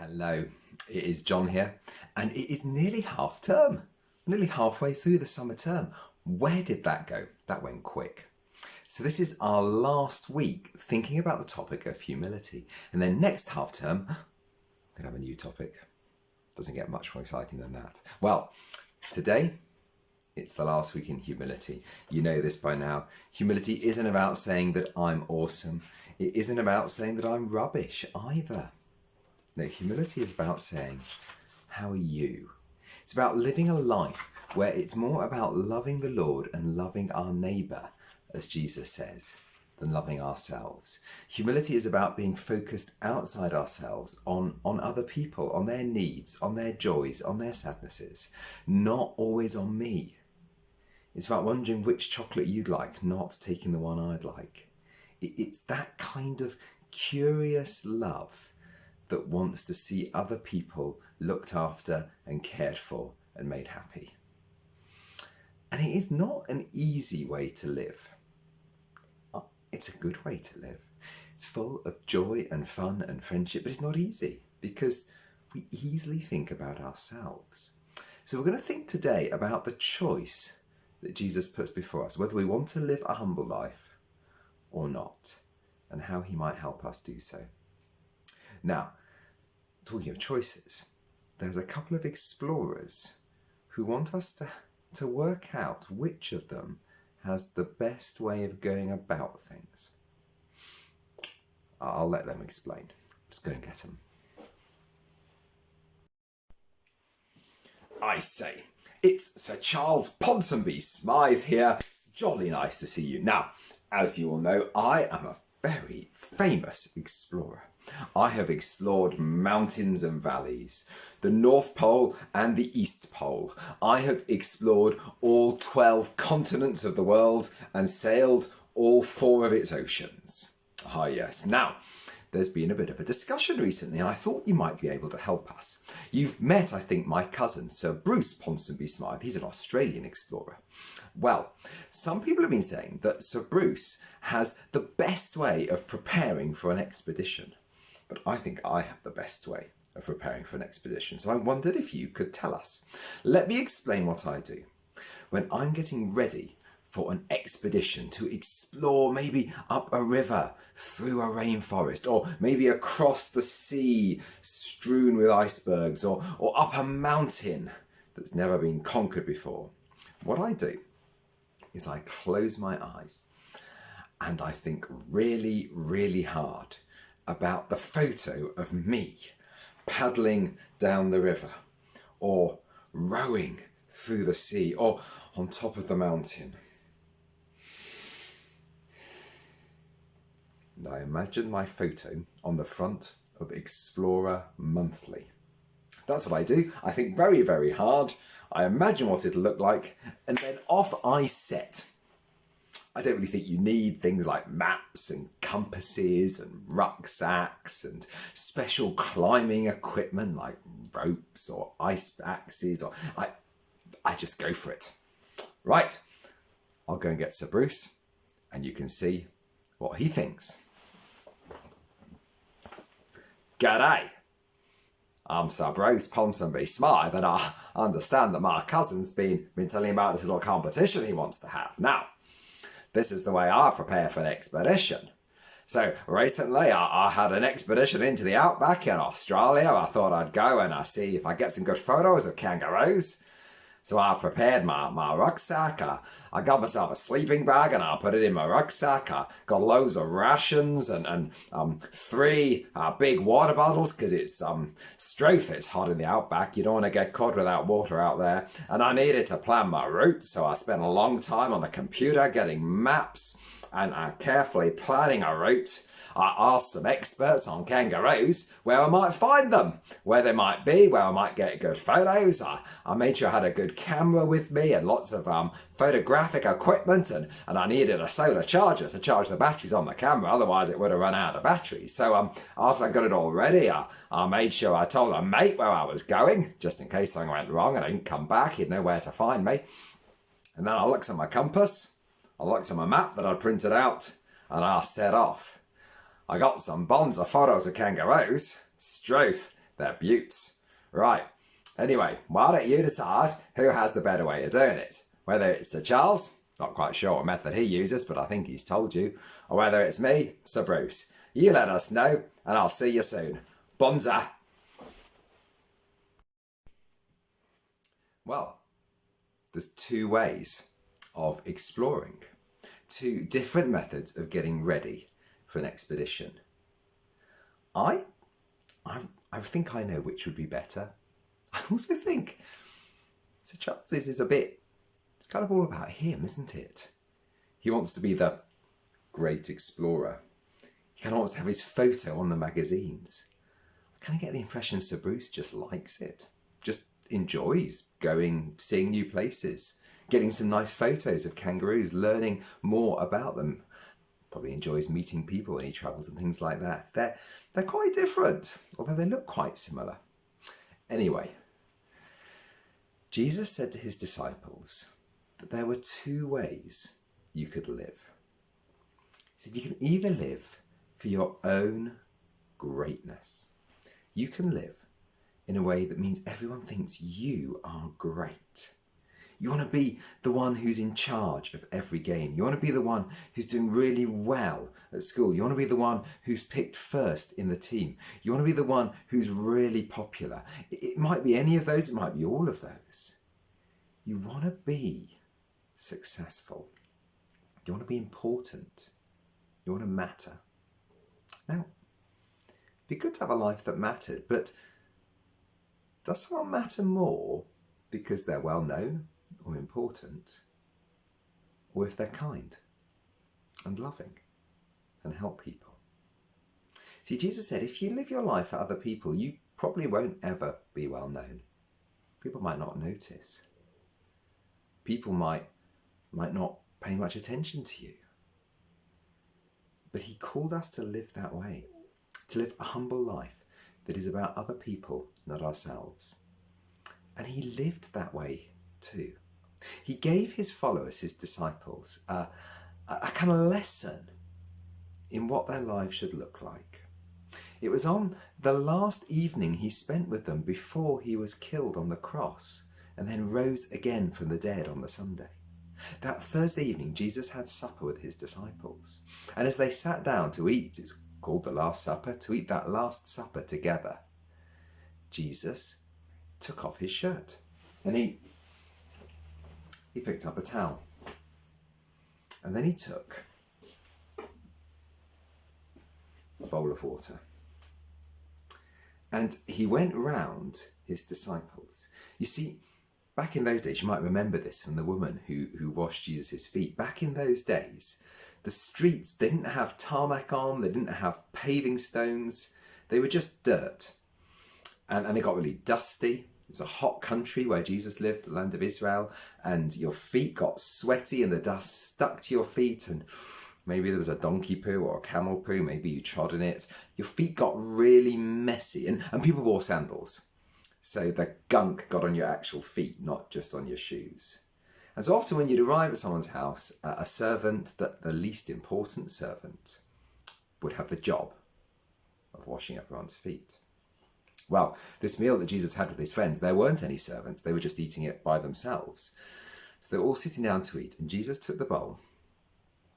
Hello, it is John here, and it is nearly half term, nearly halfway through the summer term. Where did that go? That went quick. So this is our last week thinking about the topic of humility, and then next half term, we're going to have a new topic. Doesn't get much more exciting than that. Well, today, it's the last week in humility. You know this by now. Humility isn't about saying that I'm awesome. It isn't about saying that I'm rubbish either. No, humility is about saying, how are you? It's about living a life where it's more about loving the Lord and loving our neighbour, as Jesus says, than loving ourselves. Humility is about being focused outside ourselves on other people, on their needs, on their joys, on their sadnesses, not always on me. It's about wondering which chocolate you'd like, not taking the one I'd like. It's that kind of curious love that wants to see other people looked after and cared for and made happy. And it is not an easy way to live. It's a good way to live. It's full of joy and fun and friendship, but it's not easy because we easily think about ourselves. So we're going to think today about the choice that Jesus puts before us, whether we want to live a humble life or not, and how he might help us do so. Now, talking of choices, there's a couple of explorers who want us to work out which of them has the best way of going about things. I'll let them explain. Let's go and get them. I say, it's Sir Charles Ponsonby Smythe here. Jolly nice to see you. Now, as you all know, I am a very famous explorer. I have explored mountains and valleys, the North Pole and the East Pole. I have explored all 12 continents of the world and sailed all 4 of its oceans. Ah, yes. Now, there's been a bit of a discussion recently, and I thought you might be able to help us. You've met, I think, my cousin, Sir Bruce Ponsonby Smythe. He's an Australian explorer. Well, some people have been saying that Sir Bruce has the best way of preparing for an expedition. But I think I have the best way of preparing for an expedition. So I wondered if you could tell us. Let me explain what I do. When I'm getting ready for an expedition to explore maybe up a river, through a rainforest, or maybe across the sea strewn with icebergs, or up a mountain that's never been conquered before, what I do is I close my eyes and I think really, really hard about the photo of me paddling down the river, or rowing through the sea, or on top of the mountain. And I imagine my photo on the front of Explorer Monthly. That's what I do. I think very, very hard. I imagine what it'll look like, and then off I set. I don't really think you need things like maps and compasses and rucksacks and special climbing equipment like ropes or ice axes. Or I just go for it. Right, I'll go and get Sir Bruce and you can see what he thinks. G'day, I'm Sir Bruce Ponsonby Smythe, and I understand that my cousin's been telling me about this little competition he wants to have. Now, this is the way I prepare for an expedition. So recently I had an expedition into the outback in Australia. I thought I'd go and see if I get some good photos of kangaroos. So I prepared my rucksack. I got myself a sleeping bag and I put it in my rucksack. I got loads of rations and 3 big water bottles because it's strafe. It's hot in the outback. You don't want to get caught without water out there. And I needed to plan my route, so I spent a long time on the computer getting maps and carefully planning a route. I asked some experts on kangaroos where I might find them, where they might be, where I might get good photos. I made sure I had a good camera with me and lots of photographic equipment, and I needed a solar charger to charge the batteries on the camera, otherwise it would have run out of batteries. So after I got it all ready, I made sure I told a mate where I was going, just in case something went wrong and I didn't come back, he'd know where to find me. And then I looked at my compass, I looked at my map that I'd printed out, and I set off. I got some bonds of photos of kangaroos. Stroth, They're beauts. Right. Anyway, why don't you decide who has the better way of doing it? Whether it's Sir Charles, not quite sure what method he uses, but I think he's told you, or whether it's me, Sir Bruce. You let us know, and I'll see you soon. Bonza. Well, there's two ways of exploring, two different methods of getting ready for an expedition. I think I know which would be better. I also think Sir Charles's is it's kind of all about him, isn't it? He wants to be the great explorer. He kind of wants to have his photo on the magazines. I kind of get the impression Sir Bruce just likes it, just enjoys going, seeing new places, getting some nice photos of kangaroos, learning more about them. Probably enjoys meeting people when he travels and things like that. They're quite different, although they look quite similar. Anyway, Jesus said to his disciples that there were two ways you could live. He said you can either live for your own greatness. You can live in a way that means everyone thinks you are great. You want to be the one who's in charge of every game. You want to be the one who's doing really well at school. You want to be the one who's picked first in the team. You want to be the one who's really popular. It might be any of those. It might be all of those. You want to be successful. You want to be important. You want to matter. Now, it'd be good to have a life that mattered, but does someone matter more because they're well known or important, or if they're kind and loving and help people? See, Jesus said if you live your life for other people, you probably won't ever be well known. People might not notice. People might not pay much attention to you. But he called us to live that way, to live a humble life that is about other people, not ourselves. And he lived that way too. He gave his followers, his disciples, a kind of lesson in what their lives should look like. It was on the last evening he spent with them before he was killed on the cross and then rose again from the dead on the Sunday. That Thursday evening, Jesus had supper with his disciples. And as they sat down to eat, it's called the Last Supper, to eat that Last Supper together, Jesus took off his shirt and he picked up a towel. And then he took a bowl of water. And he went round his disciples. You see, back in those days, you might remember this from the woman who washed Jesus' feet. Back in those days, the streets didn't have tarmac on, they didn't have paving stones, they were just dirt. And they got really dusty. It was a hot country where Jesus lived, the land of Israel, and your feet got sweaty and the dust stuck to your feet, and maybe there was a donkey poo or a camel poo, maybe you trod in it. Your feet got really messy, and people wore sandals. So the gunk got on your actual feet, not just on your shoes. And so often when you'd arrive at someone's house, a servant, the least important servant, would have the job of washing everyone's feet. Well, this meal that Jesus had with his friends, there weren't any servants. They were just eating it by themselves. So they were all sitting down to eat, and Jesus took the bowl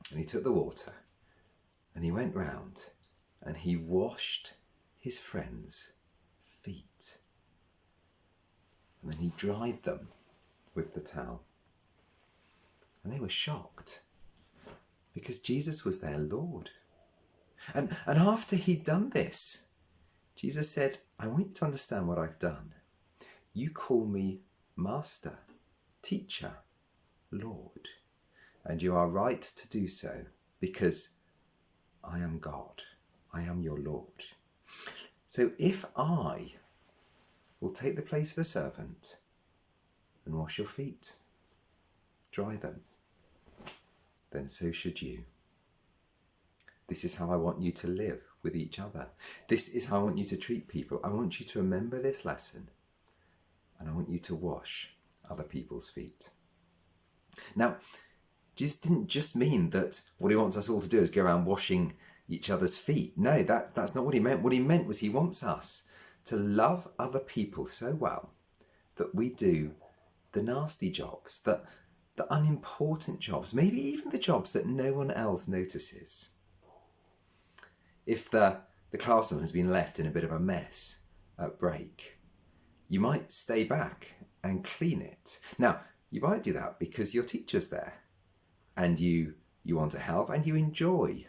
and he took the water and he went round and he washed his friends' feet. And then he dried them with the towel. And they were shocked because Jesus was their Lord. And after he'd done this, Jesus said, I want you to understand what I've done. You call me Master, Teacher, Lord, and you are right to do so because I am God. I am your Lord. So if I will take the place of a servant and wash your feet, dry them, then so should you. This is how I want you to live with each other. This is how I want you to treat people. I want you to remember this lesson, and I want you to wash other people's feet. Now, Jesus didn't just mean that what he wants us all to do is go around washing each other's feet. No, that's not what he meant. What he meant was he wants us to love other people so well that we do the nasty jobs, the unimportant jobs, maybe even the jobs that no one else notices. If the classroom has been left in a bit of a mess at break, you might stay back and clean it. Now, you might do that because your teacher's there and you want to help and you enjoy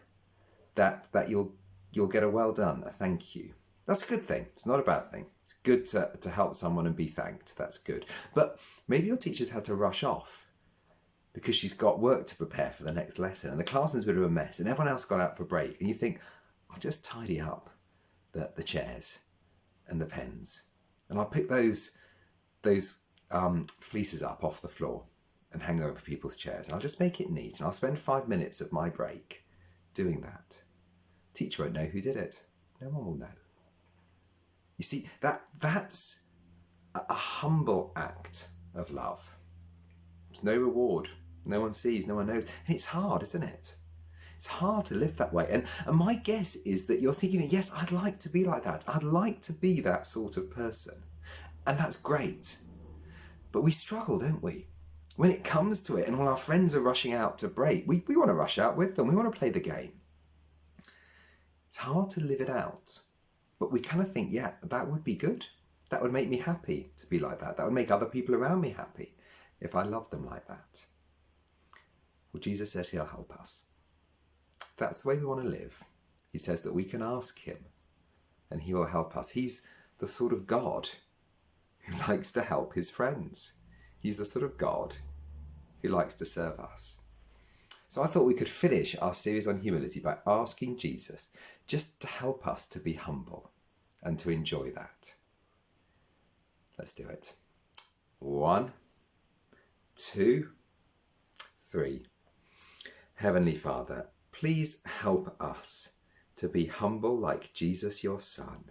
that you'll get a well done, a thank you. That's a good thing. It's not a bad thing. It's good to help someone and be thanked. That's good. But maybe your teacher's had to rush off because she's got work to prepare for the next lesson and the classroom's a bit of a mess and everyone else got out for break and you think, I'll just tidy up the chairs and the pens and I'll pick those fleeces up off the floor and hang over people's chairs. And I'll just make it neat and I'll spend 5 minutes of my break doing that. Teacher won't know who did it. No one will know. You see, that's a humble act of love. There's no reward. No one sees, no one knows. And it's hard, isn't it? It's hard to live that way. And my guess is that you're thinking, yes, I'd like to be like that. I'd like to be that sort of person. And that's great. But we struggle, don't we? When it comes to it and all our friends are rushing out to break, we want to rush out with them. We want to play the game. It's hard to live it out. But we kind of think, yeah, that would be good. That would make me happy to be like that. That would make other people around me happy if I loved them like that. Well, Jesus says he'll help us. That's the way we want to live. He says that we can ask him and he will help us. He's the sort of God who likes to help his friends. He's the sort of God who likes to serve us. So I thought we could finish our series on humility by asking Jesus just to help us to be humble and to enjoy that. Let's do it. 1, 2, 3. Heavenly Father, please help us to be humble like Jesus, your Son.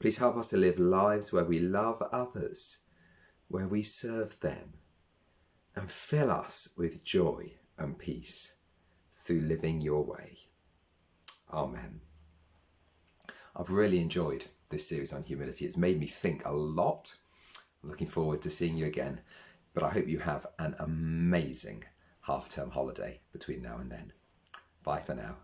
Please help us to live lives where we love others, where we serve them, and fill us with joy and peace through living your way. Amen. I've really enjoyed this series on humility. It's made me think a lot. I'm looking forward to seeing you again, but I hope you have an amazing half-term holiday between now and then. Bye for now.